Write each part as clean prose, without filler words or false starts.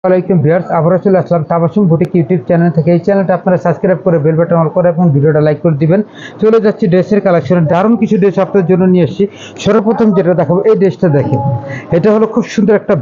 ওয়ালাইকুম ভিউয়ার্স, আবারও চলে আসলাম তাবাসসুম বুটিক ইউটিউব চ্যানেল থেকে। এই চ্যানেলটা আপনারা সাবস্ক্রাইব করে বেল বাটন অল করে এবং ভিডিওটা লাইক করে দিবেন। চলে যাচ্ছি ড্রেসের কালেকশনে। দারুণ কিছু ড্রেস আপনাদের জন্য নিয়ে এসেছি। সর্বপ্রথম যেটা দেখাবো, এই ড্রেসটা দেখেন। এটা হলো খুব সুন্দর একটা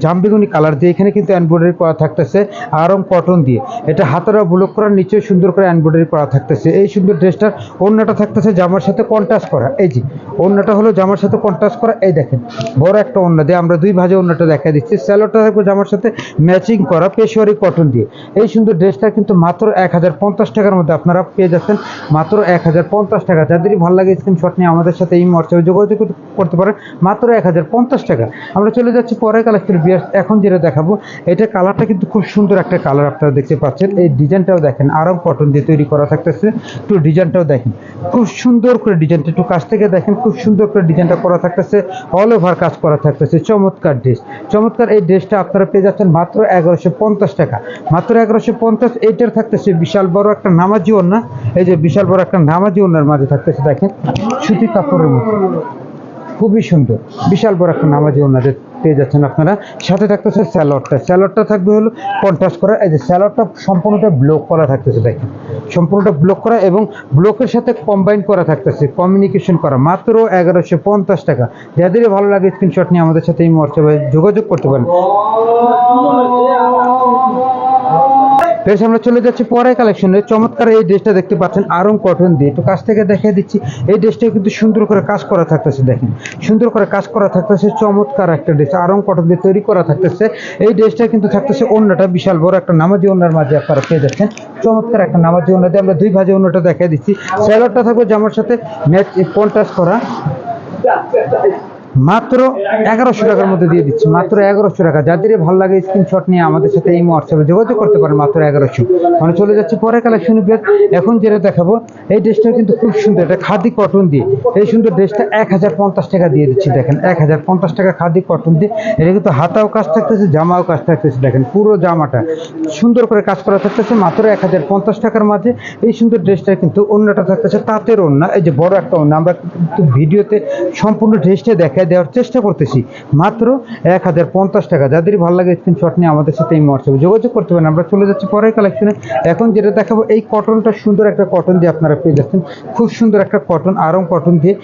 জাম বেগুনি কালার দিয়ে এখানে কিন্তু এমব্রয়ডারি করা থাকতেছে আরং কটন দিয়ে। এটা হাতারা ব্লক করার নিচে সুন্দর করে এমব্রয়ডারি করা থাকতেছে। এই সুন্দর ড্রেসটার ওড়নাটা থাকতেছে জামার সাথে কন্ট্রাস্ট করা। এই যে ওড়নাটা হলো জামার সাথে কন্ট্রাস্ট করা। এই দেখেন বড় একটা ওড়না দিয়ে আমরা দুই ভাজে ওড়নাটা দেখা দিচ্ছি। স্যালোটা থাকবে জামার সাথে ম্যাচিং করা পেশোয়ারি কটন দিয়ে। এই সুন্দর ড্রেসটা কিন্তু মাত্র 1050 টাকার মধ্যে আপনারা পেয়ে যাচ্ছেন, মাত্র 1050 টাকা। যাদেরই ভালো লাগে স্ক্রিনশট নিয়ে আমাদের সাথে এই হোয়াটসঅ্যাপে যোগাযোগ করতে পারেন, মাত্র 1050 টাকা। আমরা চলে যাচ্ছি পরের কালেকশন। এখন যেটা দেখাবো, এটা কালারটা কিন্তু খুব সুন্দর একটা কালার আপনারা দেখতে পাচ্ছেন। এই ডিজাইনটাও দেখেন আরং কটন দিয়ে তৈরি করা থাকতেছে। একটু ডিজাইনটাও দেখেন খুব সুন্দর করে, ডিজাইনটা একটু কাছ থেকে দেখেন, খুব সুন্দর করে ডিজাইনটা করা থাকতেছে। অল ওভার কাজ করা থাকতেছে। চমৎকার ড্রেস, চমৎকার এই ড্রেসটা আপনারা পেয়ে যাচ্ছেন মাত্র 1150 টাকা, মাত্র 1150। এইটার থাকতেছে বিশাল বড় একটা নামাজি ওড়না। এই যে বিশাল বড় একটা নামাজি ওড়নার মাঝে থাকতেছে দেখেন সুতি কাপড়ের মধ্যে, খুবই সুন্দর বিশাল বড় একটা নামাজি ওড়না পেয়ে যাচ্ছেন আপনারা। সাথে থাকতেছে স্যালোয়ারটা থাকবে হলো কন্ট্রাস্ট করা। এই যে স্যালোয়ারটা সম্পূর্ণটা ব্লক করা থাকতেছে দেখেন, সম্পূর্ণটা ব্লক করা এবং ব্লকের সাথে কম্বাইন করা থাকতেছে, কমিউনিকেশন করা। মাত্র 1150 টাকা। যাদেরই ভালো লাগে স্ক্রিনশট নিয়ে আমাদের সাথে এই হোয়াটসঅ্যাপে যোগাযোগ করতে পারেন। আমরা চলে যাচ্ছি পরের কালেকশনে। চমৎকার এই ড্রেসটা দেখতে পাচ্ছেন আরং কটন দিয়ে। একটু কাছ থেকে দেখিয়ে দিচ্ছি। এই ড্রেসটা কিন্তু সুন্দর করে কাজ করা থাকতেছে দেখেন, সুন্দর করে কাজ করা থাকতেছে। চমৎকার একটা ড্রেস আরং কটন দিয়ে তৈরি করা থাকতেছে। এই ড্রেসটা কিন্তু থাকতেছে ওড়নাটা বিশাল বড় একটা নামাজি ওড়নার মাঝে আপনারা পেয়ে যাচ্ছেন। চমৎকার একটা নামাজি ওড়না দিয়ে আমরা দুই ভাজে ওড়নাটা দেখিয়ে দিচ্ছি। স্যালোয়ারটা থাকবে জামার সাথে ম্যাচ কন্ট্রাস্ট করা। মাত্র 1100 টাকার মধ্যে দিয়ে দিচ্ছি, মাত্র 1100 টাকা। যাদেরই ভালো লাগে স্ক্রিনশট নিয়ে আমাদের সাথে এই হোয়াটসঅ্যাপে যোগাযোগ করতে পারেন, মাত্র 1100। মানে চলে যাচ্ছে পরের কালেকশনে। এখন যেটা দেখাবো, এই ড্রেসটা কিন্তু খুব সুন্দর, এটা খাদি কটন দিয়ে। এই সুন্দর ড্রেসটা 1050 টাকা দিয়ে দিচ্ছি দেখেন, 1050 টাকা খাদি কটন দিয়ে। এটা কিন্তু হাতাও কাজ থাকতেছে, জামাও কাজ থাকতেছে দেখেন, পুরো জামাটা সুন্দর করে কাজ করা থাকতেছে মাত্র 1050 টাকার মাঝে। এই সুন্দর ড্রেসটা কিন্তু ওড়নাটা থাকতেছে তাঁতের ওড়না। এই যে বড় একটা ওড়না, আমরা কিন্তু ভিডিওতে সম্পূর্ণ ড্রেসটা দেওয়ার চেষ্টা করতেছি, মাত্র 1050 টাকা। যাদের ভালো লাগে স্ক্রিনশট নিয়ে আমাদের সাথে এই হোয়াটসঅ্যাপে যোগাযোগ করতে পারেন। আমরা চলে যাচ্ছি পরের কালেকশনে। এখন যেটা দেখাবো, এই কটনটা সুন্দর একটা কটন দিয়ে আপনারা পেয়ে যাচ্ছেন, খুব সুন্দর একটা কটন আরং কটন দিয়ে।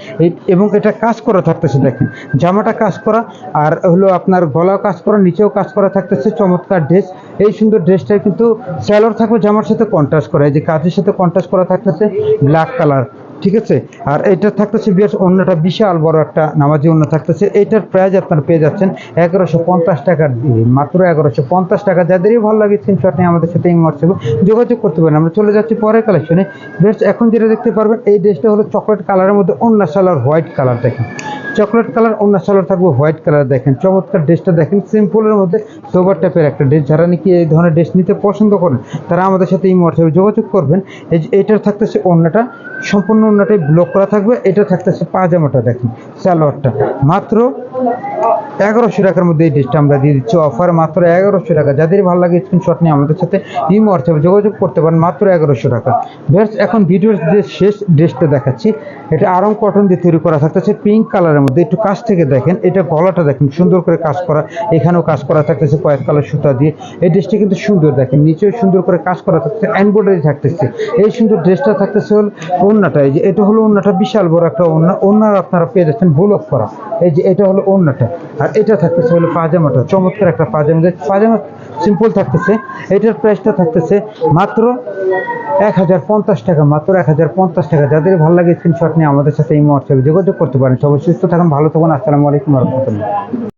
এবং এটা কাজ করা থাকতেছে দেখেন, জামাটা কাজ করা আর হলো আপনার গলাও কাজ করা, নিচেও কাজ করা থাকতেছে। চমৎকার ড্রেস। এই সুন্দর ড্রেসটা কিন্তু স্যালোয়ার থাকবে জামার সাথে কন্ট্রাস্ট করা। এই যে কাজের সাথে কন্ট্রাস্ট করা থাকতেছে ব্ল্যাক কালার, ঠিক আছে। আর এটা থাকতেছে বেশ অন্যটা বিশাল বড় একটা নামাজি অন্য থাকতেছে। এটার প্রাইস আপনারা পেয়ে যাচ্ছেন 1150 টাকার দিয়ে, মাত্র 1150 টাকা। যাদেরই ভালো লাগে স্ক্রিনশট নিয়ে আমাদের সাথে এই হোয়াটসঅ্যাপে যোগাযোগ করতে পারেন। আমরা চলে যাচ্ছি পরের কালেকশনে। বেশ এখন যেটা দেখতে পারবেন, এই ড্রেসটা হলো চকলেট কালারের মধ্যে অন্য সালোয়ার হোয়াইট কালার দেখেন, চকলেট কালার অন্য সালোয়ার থাকবে হোয়াইট কালার দেখেন। চমৎকার ড্রেসটা দেখেন, সিম্পলের মধ্যে সোবার টাইপের একটা ড্রেস। যারা নাকি এই ধরনের ড্রেস নিতে পছন্দ করেন তারা আমাদের সাথে এই হোয়াটসঅ্যাপে যোগাযোগ করবেন। এইটার থাকতেছে ওড়নাটা, সম্পূর্ণ ওড়নাটাই ব্লক করা থাকবে। এটা থাকতেছে পাজামাটা দেখেন, সালোয়ারটা মাত্র 1100 টাকার মধ্যে এই ড্রেসটা আমরা দিয়ে দিচ্ছি অফার, মাত্র 1100 টাকা। যাদের ভালো লাগে স্ক্রিনশট নিয়ে আমাদের সাথে এই হোয়াটসঅ্যাপে যোগাযোগ করতে পারেন, মাত্র 1100 টাকা। বেশ এখন ভিডিওর যে শেষ ড্রেসটা দেখাচ্ছি, এটা আরং কটন দিয়ে তৈরি করা থাকতেছে পিঙ্ক কালারের মধ্যে। একটু কাছ থেকে দেখেন, এটা গলাটা দেখেন সুন্দর করে কাজ করা, এখানেও কাজ করা থাকতেছে কয়েক কালার সুতা দিয়ে। এই ড্রেসটা কিন্তু সুন্দর দেখেন, নিচেও সুন্দর করে কাজ করা থাকতেছে, এমব্রয়ডারি থাকতেছে। এই সুন্দর ড্রেসটা থাকতেছে হল ওড়নাটা। এই যে এটা হলো ওড়নাটা, বিশাল বড় একটা ওড়না। ওড়নার আপনারা পেয়ে যাচ্ছেন ব্লক করা। এই যে এটা হলো ওড়নাটা, আর এটা থাকতেছে হলো পাজামাটা, চমৎকার একটা পাজামা। পাজামা সিম্পল থাকতেছে। এটার প্রাইসটা থাকতেছে মাত্র 1050 টাকা, মাত্র 1050 টাকা। যাদের ভালো লাগে স্ক্রিনশট নিয়ে আমাদের সাথে এই হোয়াটসঅ্যাপে যোগাযোগ করতে পারেন। সবাই সুস্থ থাকুন, ভালো থাকুন। আসসালামু আলাইকুম ওয়া রাহমাতুল্লাহ।